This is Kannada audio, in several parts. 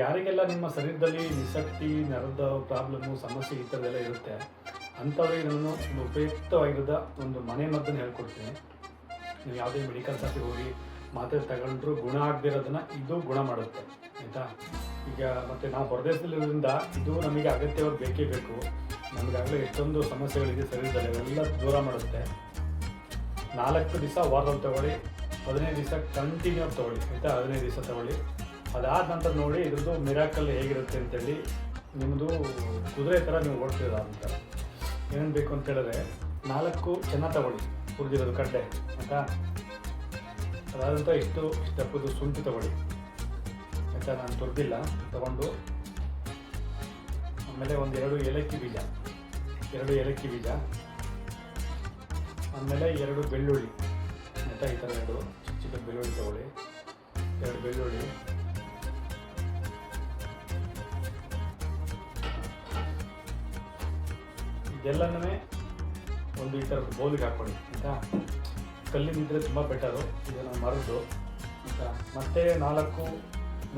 ಯಾರಿಗೆಲ್ಲ ನಿಮ್ಮ ಶರೀರದಲ್ಲಿ ನಿಶಕ್ತಿ, ನರದ ಪ್ರಾಬ್ಲಮ್ಮು, ಸಮಸ್ಯೆ ಈ ಥರದ್ದೆಲ್ಲ ಇರುತ್ತೆ, ಅಂಥವ್ರಿಗೆ ನಾನು ಒಂದು ಉಪಯುಕ್ತವಾಗಿರೋದ ಒಂದು ಮನೆ ಮದ್ದನ್ನು ಹೇಳ್ಕೊಡ್ತೀನಿ. ನೀವು ಯಾವುದೇ ಮೆಡಿಕಲ್ ಶಾಪಿಗೆ ಹೋಗಿ ಮಾತ್ರೆ ತಗೊಂಡ್ರು ಗುಣ ಆಗದಿರೋದನ್ನು ಇದು ಗುಣ ಮಾಡುತ್ತೆ, ಆಯಿತಾ. ಈಗ ಮತ್ತು ನಾವು ಹೊರದೇಶದಲ್ಲಿರೋದ್ರಿಂದ ಇದು ನಮಗೆ ಅಗತ್ಯವಾಗಿ ಬೇಕೇ ಬೇಕು. ನಮಗಾಗಲೇ ಎಷ್ಟೊಂದು ಸಮಸ್ಯೆಗಳಿದೆ ಶರೀರದಲ್ಲಿ, ಅವೆಲ್ಲ ದೂರ ಮಾಡುತ್ತೆ. 4 ದಿವಸ ವಾರದಲ್ಲಿ ತೊಗೊಳ್ಳಿ, 15 ದಿವಸ ಕಂಟಿನ್ಯೂ ತೊಗೊಳ್ಳಿ, ಆಯಿತಾ. 15 ದಿವಸ ತೊಗೊಳ್ಳಿ. ಅದಾದ ನಂತರ ನೋಡಿ ಇದ್ರದ್ದು ಮಿರಾಕಲ್ ಹೇಗಿರುತ್ತೆ ಅಂತೇಳಿ. ನಿಮ್ಮದು ಕುದುರೆ ಥರ ನೀವು ಓಡ್ತೀರ ಅಂತ. ಏನೇನು ಬೇಕು ಅಂತ ಹೇಳಿದ್ರೆ 4 ಚೆನ್ನಾಗಿ ತೊಗೊಳ್ಳಿ, ಹುರಿದಿರೋದು ಕಡ್ಡೆ, ಆಯಿತಾ. ಅದಾದಂಥ ಇಷ್ಟು ದಪ್ಪದು ಶುಂಠಿ ತೊಗೊಳ್ಳಿ, ಆಯಿತಾ. ನಾನು ತುರ್ದಿಲ್ಲ, ತೊಗೊಂಡು ಆಮೇಲೆ 2 ಏಲಕ್ಕಿ ಬೀಜ, 2 ಏಲಕ್ಕಿ ಬೀಜ, ಆಮೇಲೆ 2 ಬೆಳ್ಳುಳ್ಳಿ, ಆಯಿತಾ. ಈ ಥರ 2 ಚಿಕ್ಕ ಚಿಕ್ಕ ಬೆಳ್ಳುಳ್ಳಿ ತೊಗೊಳ್ಳಿ, 2 ಬೆಳ್ಳುಳ್ಳಿ, ಇದೆಲ್ಲನೂ ಒಂದು ಈ ಥರದ ಬೌಲಿಗೆ ಹಾಕ್ಕೊಳ್ಳಿ, ಆಯಿತಾ. ಕಲ್ಲಿನಿದ್ರೆ ತುಂಬ ಬೆಟರು, ಇದನ್ನು ಮರದ್ದು, ಆಯಿತಾ. ಮತ್ತು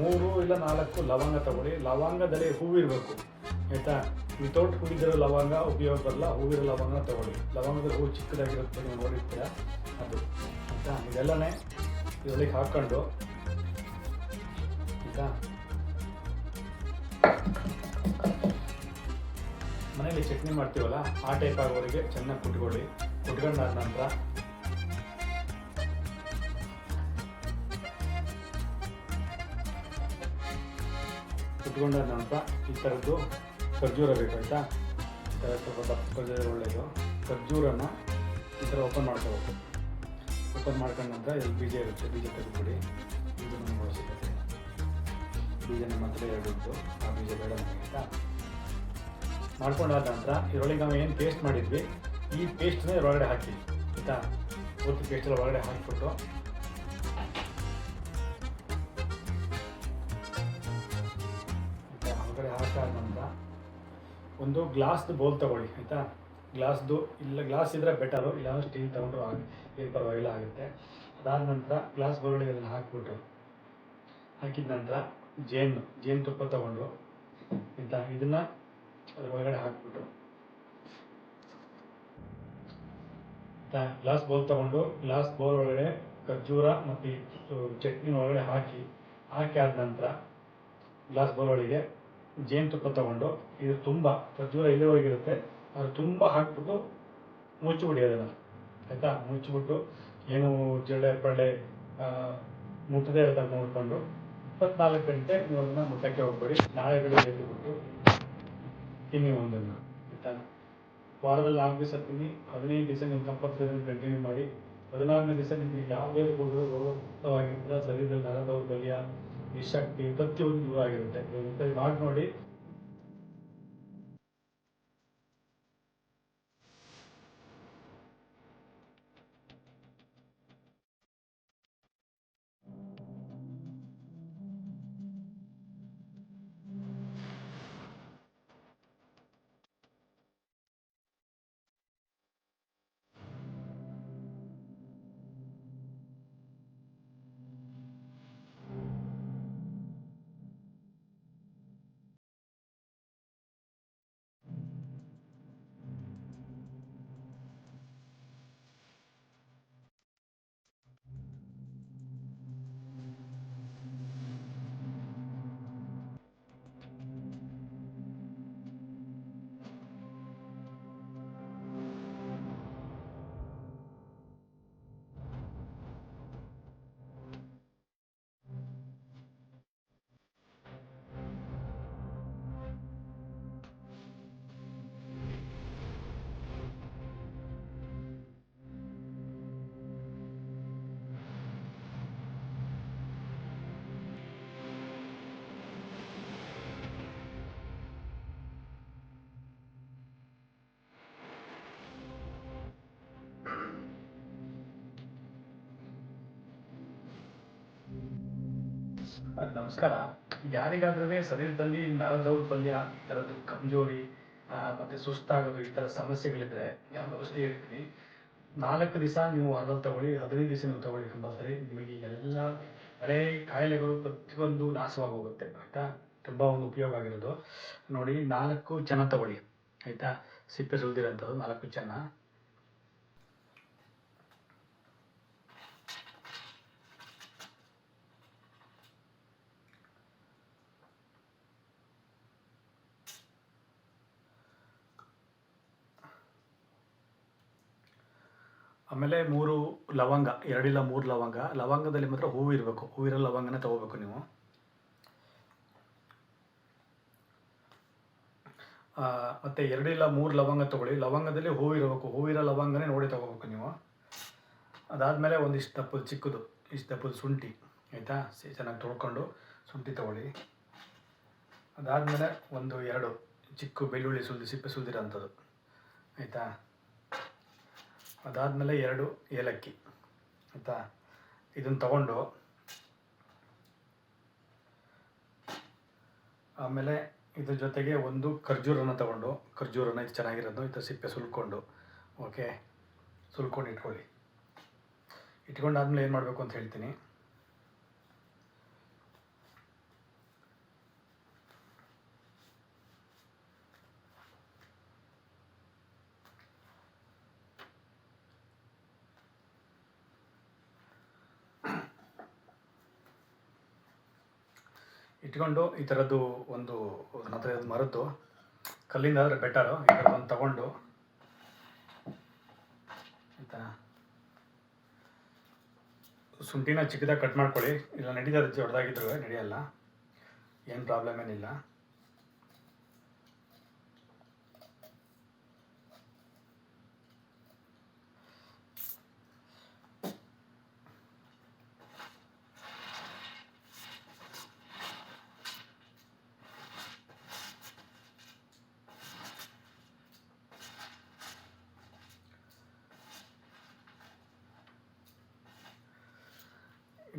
3 ಇಲ್ಲ 4 ಲವಂಗ ತೊಗೊಳ್ಳಿ. ಲವಂಗದಲ್ಲಿ ಹೂವಿರಬೇಕು, ಆಯಿತಾ. ವಿತೌಟ್ ಹೂವಿದ್ದರೆ ಲವಂಗ ಉಪಯೋಗ ಬರಲ್ಲ, ಹೂವಿರೋ ಲವಂಗ ತೊಗೊಳ್ಳಿ. ಲವಂಗದ ಹೂವು ಚಿಕ್ಕದಾಗಿರುತ್ತೆ, ನೀವು ನೋಡಿರ್ತೀರ ಅದು, ಆಯಿತಾ. ಇದೆಲ್ಲನೇ ಇದರೊಳಗೆ ಹಾಕ್ಕೊಂಡು, ಆಯಿತಾ. ಮನೇಲಿ ಚಟ್ನಿ ಮಾಡ್ತೀವಲ್ಲ ಆ ಟೈಪ್ ಆಗೋವರೆಗೆ ಚೆನ್ನಾಗಿ ಕುಟ್ಕೊಳ್ಳಿ. ಕುಟ್ಕೊಂಡಾದ ನಂತರ ಈ ಥರದ್ದು ಖರ್ಜೂರ ಬೇಕು, ಆಯಿತಾ. ಈ ಥರ ಸ್ವಲ್ಪ ದಪ್ಪ ಖರ್ಜೂರ ಒಳ್ಳೆಯದು. ಖರ್ಜೂರನ ಈ ಥರ ಓಪನ್ ಮಾಡ್ಕೋಬೇಕು. ಓಪನ್ ಮಾಡ್ಕೊಂಡ ನಂತರ ಇಲ್ಲಿ ಬೀಜ ಇರುತ್ತೆ, ಬೀಜ ತೆಗೆದುಬಿಡಿ. ಬೀಜನ ಬಳಸಿರುತ್ತೆ, ಬೀಜ ನಮ್ಮ ಹತ್ರ 2 ಇತ್ತು, ಆ ಬೀಜ ಬೇಡ ನಮಗೆ, ಆಯಿತಾ. ಮಾಡ್ಕೊಂಡಾದ ನಂತರ ಇದರೊಳಗೆ ನಾವು ಏನು ಪೇಸ್ಟ್ ಮಾಡಿದ್ವಿ, ಈ ಪೇಸ್ಟ್ನ ಇದರೊಳಗಡೆ ಹಾಕಿ, ಆಯಿತಾ. ಪೂರ್ತಿ ಪೇಸ್ಟೆಲ್ಲ ಒಳಗಡೆ ಹಾಕಿಬಿಟ್ಟು ಹೊರಗಡೆ ಹಾಕಾದ ನಂತರ ಒಂದು ಗ್ಲಾಸ್ದು ಬೌಲ್ ತೊಗೊಳ್ಳಿ, ಆಯಿತಾ. ಗ್ಲಾಸ್ದು ಇಲ್ಲ, ಗ್ಲಾಸ್ ಇದ್ದರೆ ಬೆಟರು, ಇಲ್ಲ ಸ್ಟೀಲ್ ತೊಗೊಂಡ್ರು ಏನು ಪರವಾಗಿಲ್ಲ ಆಗುತ್ತೆ. ಅದಾದ ನಂತರ ಗ್ಲಾಸ್ ಬೌಲ್ಗೆ ಅದನ್ನು ಹಾಕಿಬಿಟ್ಟು, ಹಾಕಿದ ನಂತರ ಜೇನುತುಪ್ಪ ತೊಗೊಂಡು, ಆಯಿತಾ, ಇದನ್ನು ಅದ್ರ ಒಳಗಡೆ ಹಾಕ್ಬಿಟ್ಟು, ಆಯಿತಾ. ಗ್ಲಾಸ್ ಬೌಲ್ ತೊಗೊಂಡು ಗ್ಲಾಸ್ ಬೌಲ್ ಒಳಗಡೆ ಖರ್ಜೂರ ಮತ್ತು ಚಟ್ನಿ ಒಳಗಡೆ ಹಾಕಿ ಆದ ನಂತರ ಗ್ಲಾಸ್ ಬೌಲ್ ಒಳಗೆ ಜೇನುತುಪ್ಪ ತೊಗೊಂಡು, ಇದು ತುಂಬ ಖರ್ಜೂರ ಇಲ್ಲಿವರೆಗಿರುತ್ತೆ, ಅದು ತುಂಬ ಹಾಕ್ಬಿಟ್ಟು ಮುಚ್ಚಿಬಿಡಿ ಅದನ್ನು, ಆಯಿತಾ. ಮುಚ್ಚಿಬಿಟ್ಟು ಏನು ಜಿರಳೆ ಪಳ್ಳೆ ಮುಟ್ಟದೇ ಇರೋದಾಗ ನೋಡಿಕೊಂಡು 24 ಗಂಟೆ ನೀವು ಅದನ್ನು ಮುಟ್ಟಕ್ಕೆ ಹೋಗ್ಬೇಡಿ. ನಾಳೆ ಬೆಳಗ್ಗೆ ಎದ್ದುಬಿಟ್ಟು ತಿನ್ನಿ ಒಂದನ್ನು, ಆಯಿತಾ. ವಾರದಲ್ಲಿ 4 ದಿವಸ ತಿನ್ನಿ, 15 ದಿವಸ ನೀವು ಕಂಪಲ್ಸರಿ ಕಂಟಿನ್ಯೂ ಮಾಡಿ. 14ನೇ ದಿವಸ ನಿಮಗೆ ಯಾವುದೇ ರೋಗವಾಗಿರ್ತದೆ, ಶರೀರದಲ್ಲಿ ನರ ದೌರ್ಬಲ್ಯ, ನಿಶಕ್ತಿ ಪ್ರತಿಯೊಂದು ದೂರ ಆಗಿರುತ್ತೆ. ಮಾಡಿ ನೋಡಿ. ನಮಸ್ಕಾರ. ಯಾರಿಗಾದ್ರೂ ಶರೀರದಲ್ಲಿ ನರ ದೌರ್ಬಲ್ಯ, ಥರದ್ದು ಕಮ್ಜೋರಿ ಮತ್ತು ಸುಸ್ತಾಗೋದು ಈ ಥರ ಸಮಸ್ಯೆಗಳಿದ್ರೆ ಯಾವ ಔಷಧಿ ಹೇಳ್ತೀನಿ. 4 ದಿವಸ ನೀವು ವಾರದಲ್ಲಿ ತಗೊಳ್ಳಿ, 15 ದಿವಸ ನೀವು ತಗೊಳ್ಳಿ. ಕಂಪಲ್ಸರಿ ನಿಮಗೆ ಎಲ್ಲ ಹಳೆ ಕಾಯಿಲೆಗಳು ಪ್ರತಿಯೊಂದು ನಾಶವಾಗಿ ಹೋಗುತ್ತೆ, ಆಯಿತಾ. ತುಂಬ ಒಂದು ಉಪಯೋಗ ಆಗಿರೋದು. ನೋಡಿ 4 ಚೆನ್ನ ತಗೊಳ್ಳಿ ಆಯಿತಾ, ಸಿಪ್ಪೆ ಸುಲಿದಿರೋಂಥದ್ದು 4 ಚೆನ್ನ. ಆಮೇಲೆ 3 ಲವಂಗ, 2 ಇಲ್ಲ 3 ಲವಂಗ. ಲವಂಗದಲ್ಲಿ ಮಾತ್ರ ಹೂವು ಇರಬೇಕು, ಹೂವಿರೋ ಲವಂಗನ ತೊಗೋಬೇಕು ನೀವು. ಮತ್ತು 2 ಇಲ್ಲ 3 ಲವಂಗ ತೊಗೊಳ್ಳಿ. ಲವಂಗದಲ್ಲಿ ಹೂವು ಇರಬೇಕು, ಹೂವಿರೋ ಲವಂಗನೇ ನೋಡಿ ತೊಗೋಬೇಕು ನೀವು. ಅದಾದಮೇಲೆ ಒಂದಿಷ್ಟು ದಪ್ಪದ ಚಿಕ್ಕದು, ಇಷ್ಟು ದಪ್ಪದ ಶುಂಠಿ ಆಯಿತಾ, ಚೆನ್ನಾಗಿ ತೊಳ್ಕೊಂಡು ಶುಂಠಿ ತೊಗೊಳ್ಳಿ. ಅದಾದಮೇಲೆ 1-2 ಚಿಕ್ಕ ಬೆಳ್ಳುಳ್ಳಿ ಸಿಪ್ಪೆ ಸುಲಿದಿರೋಂಥದ್ದು ಆಯಿತಾ. ಅದಾದಮೇಲೆ 2 ಏಲಕ್ಕಿ ಆಯಿತಾ. ಇದನ್ನು ತಗೊಂಡು ಆಮೇಲೆ ಇದ್ರ ಜೊತೆಗೆ 1 ಖರ್ಜೂರನ ತಗೊಂಡು, ಖರ್ಜೂರನ ಇದು ಚೆನ್ನಾಗಿರೋದು ಇದು ಸಿಪ್ಪೆ ಸುಲ್ಕೊಂಡು ಸುಲ್ಕೊಂಡು ಇಟ್ಕೊಳ್ಳಿ. ಇಟ್ಕೊಂಡಾದ್ಮೇಲೆ ಏನು ಮಾಡಬೇಕು ಅಂತ ಹೇಳ್ತೀನಿ. ಇಟ್ಕೊಂಡು ಈ ಥರದ್ದು ಒಂದು ನನ್ನ ಹತ್ರ ಇದು ಮರದ್ದು ಕಲ್ಲಿಂದ ಆದರೆ ಬೆಟರು, ಈ ಥರದ್ದೊಂದು ತಗೊಂಡು ಆಯಿತಾ. ಶುಂಠಿನ ಚಿಕ್ಕದಾಗಿ ಕಟ್ ಮಾಡ್ಕೊಳ್ಳಿ, ಇಲ್ಲ ನಡೀತದೆ, ದೊಡ್ಡದಾಗಿದ್ರು ನಡೆಯಲ್ಲ, ಏನು ಪ್ರಾಬ್ಲಮ್ ಏನಿಲ್ಲ.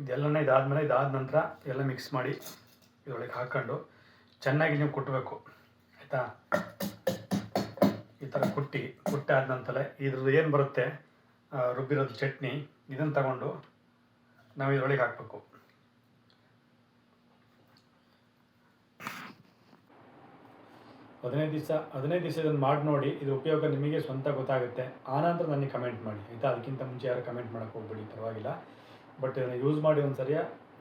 ಇದೆಲ್ಲನೇ ಇದಾದ ನಂತರ ಎಲ್ಲ ಮಿಕ್ಸ್ ಮಾಡಿ ಇದರೊಳಗೆ ಹಾಕ್ಕೊಂಡು ಚೆನ್ನಾಗಿ ನೀವು ಕುಟ್ಟಬೇಕು ಆಯಿತಾ. ಈ ಥರ ಕುಟ್ಟಾದ ನಂತರ ಇದ್ರದ್ದು ಏನು ಬರುತ್ತೆ ರುಬ್ಬಿರೋದು ಚಟ್ನಿ, ಇದನ್ನು ತಗೊಂಡು ನಾವು ಇದರೊಳಗೆ ಹಾಕಬೇಕು. ಹದಿನೈದು ದಿವಸ ಇದನ್ನು ಮಾಡಿ ನೋಡಿ, ಇದು ಉಪಯೋಗ ನಿಮಗೆ ಸ್ವಂತ ಗೊತ್ತಾಗುತ್ತೆ. ಆನಂತರ ನನಗೆ ಕಮೆಂಟ್ ಮಾಡಿ ಆಯಿತಾ. ಅದಕ್ಕಿಂತ ಮುಂಚೆ ಯಾರು ಕಮೆಂಟ್ ಮಾಡೋಕ್ಕೆ ಹೋಗ್ಬೇಡಿ, ಪರವಾಗಿಲ್ಲ. ಬಟ್ ಇದನ್ನು ಯೂಸ್ ಮಾಡಿ ಒಂದು ಸರಿಯ,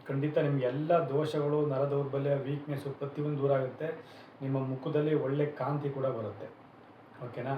ಖಂಡಿತ ನಿಮಗೆ ಎಲ್ಲ ದೋಷಗಳು, ನರ ದೌರ್ಬಲ್ಯ, ವೀಕ್ನೆಸ್ಸು ಪ್ರತಿಯೊಂದು ದೂರ ಆಗುತ್ತೆ. ನಿಮ್ಮ ಮುಖದಲ್ಲಿ ಒಳ್ಳೆ ಕಾಂತಿ ಕೂಡ ಬರುತ್ತೆ. ಓಕೆನಾ.